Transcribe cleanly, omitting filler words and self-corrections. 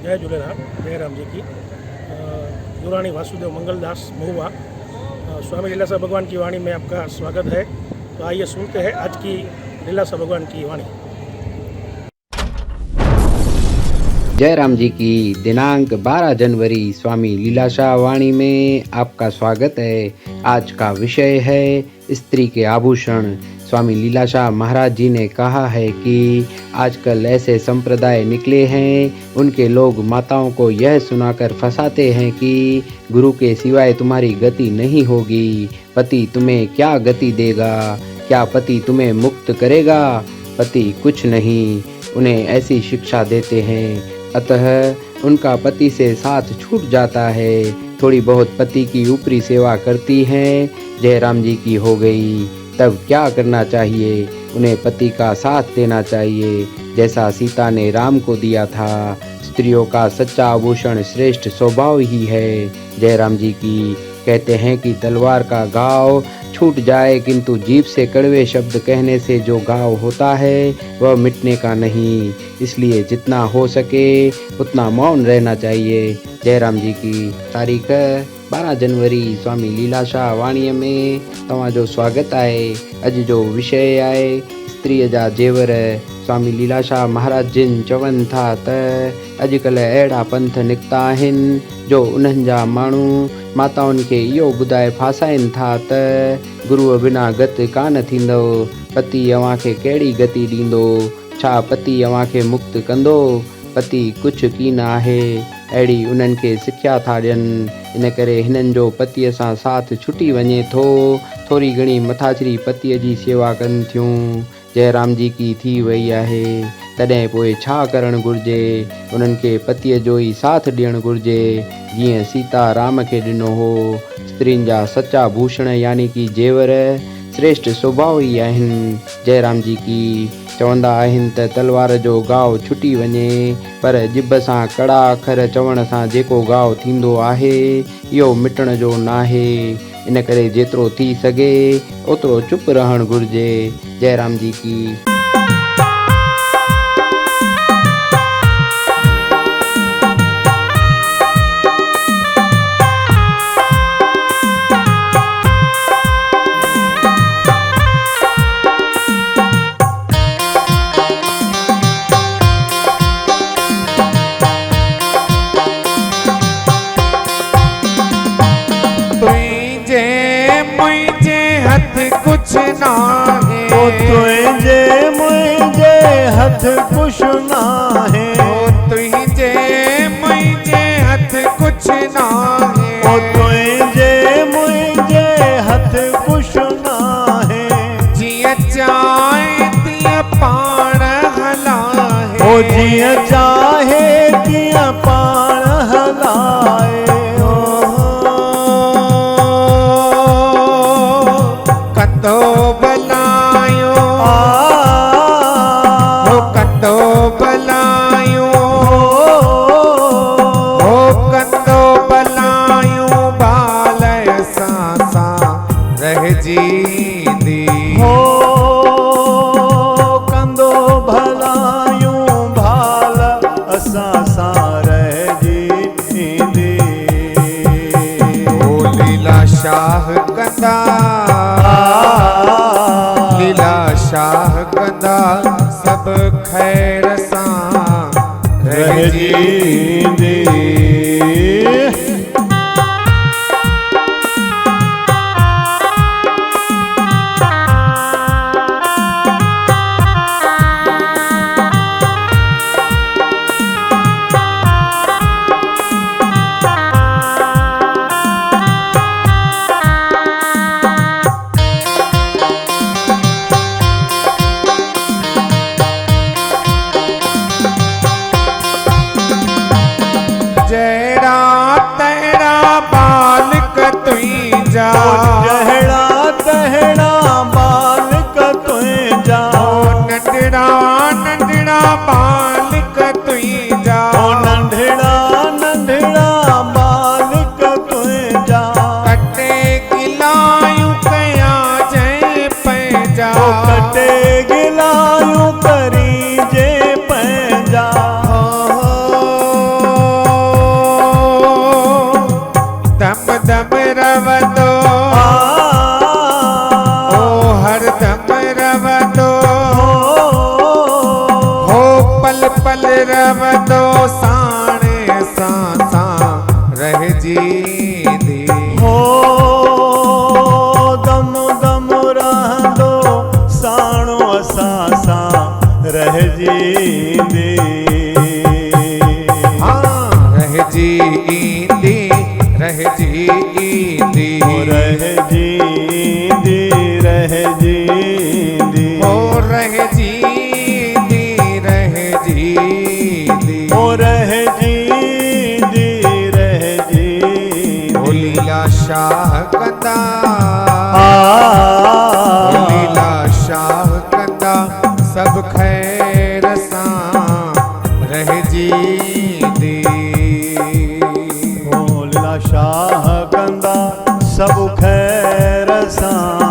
जय झूलेलाल। जय राम जी की। दुरानी वासुदेव मंगलदास महुआ। स्वामी लीलाशाह भगवान की वाणी में आपका स्वागत है। तो आइए सुनते हैं आज की लीलाशाह भगवान की वाणी। जय राम जी की। दिनांक 12 जनवरी स्वामी लीलाशाह वाणी में आपका स्वागत है। आज का विषय है स्त्री के आभूषण। स्वामी लीलाशाह महाराज जी ने कहा है कि आजकल ऐसे संप्रदाय निकले हैं, उनके लोग माताओं को यह सुनाकर फंसाते हैं कि गुरु के सिवाय तुम्हारी गति नहीं होगी, पति तुम्हें क्या गति देगा, क्या पति तुम्हें मुक्त करेगा, पति कुछ नहीं। उन्हें ऐसी शिक्षा देते हैं, अतः उनका पति से साथ छूट जाता है। थोड़ी बहुत पति की ऊपरी सेवा करती हैं, जयराम जी की हो गई। तब क्या करना चाहिए? उन्हें पति का साथ देना चाहिए, जैसा सीता ने राम को दिया था। स्त्रियों का सच्चा आभूषण श्रेष्ठ स्वभाव ही है। जयराम जी की। कहते हैं कि तलवार का घाव छूट जाए, किंतु जीभ से कड़वे शब्द कहने से जो घाव होता है वह मिटने का नहीं। इसलिए जितना हो सके उतना मौन रहना चाहिए। जयराम जी की। तारीख 12 जनवरी स्वामी लीलाशाह वाणीअ में तव्हांजो स्वागत आहे। अॼु जो विषय आहे स्त्रीअ जा जेवर। स्वामी लीलाशाह महाराज जिन चवनि था त अॼुकल्ह अहिड़ा पंथ निकिता आहिनि जो उन्हनि जा माण्हू माताउनि खे इहो ॿुधाए फासाइनि था त गुरूअ बिना गति कान थींदो, पति अव्हां खे कहिड़ी गति ॾींदो, छा पति अव्हां खे मुक्त कंदो, पति कुझु कीन आहे। अहिड़ी उन्हनि खे सिख्या था ॾियनि। इन करे हिननि जो पतीअ सां साथ छुटी वञे थो। थोरी घणी मथाछरी पतीअ जी सेवा कनि थियूं। जयराम जी की थी वई आहे। तॾहिं पोइ छा करणु घुरिजे? उन्हनि खे पतीअ जो ई साथ ॾियणु घुरिजे, जीअं सीता राम खे ॾिनो हो। स्त्रियुनि जा सच्चा भूषण यानी कि जेवर श्रेष्ठ स्वभाव ई आहिनि। जयराम जी की। चवंदा आहिनि त तलवार जो घाव छुटी वञे, पर जिभ सां कड़ा अखर चवण सां जेको घाव थींदो आहे इहो मिटण जो नाहे। इन करे जेतिरो थी सघे ओतिरो चुप रहणु घुरिजे। जयराम जी की। कुछ ना है ओ तुझे मुझे हथ कुछ ना है, ओ तुझे मुझे हथ कुछ ना है, ओ तुझे मुझे हथ कुछ ना है। जिया चाहे तिया पाण हलाए, ओ जिया चाहे तिया पाण हलाए। कंदो भलायो, हो कंदो भलायो, हो कंदो भलायो, बाल सासा रह जींदी। हो कंदो भलायो, बाल सासा रह जींदी। ओ लीलाशाह कंदा, लीलाशाह कंदा सब खैर सां रह जींदी। जय राम सब दो साणे सांसा रह जींदी हो दम दम रहंदो साणो असां रह जींदे हाँ रह जींदी रह जींदी रह जींदी रह जींदी ओ रह जींदी रह जींदी ओ रह जींदी रह जींदी ओ लीला शाह कंदा आ लीला शाह कंदा सब खैर सां रह जींदी लीला शाह कंदा सब खैर सां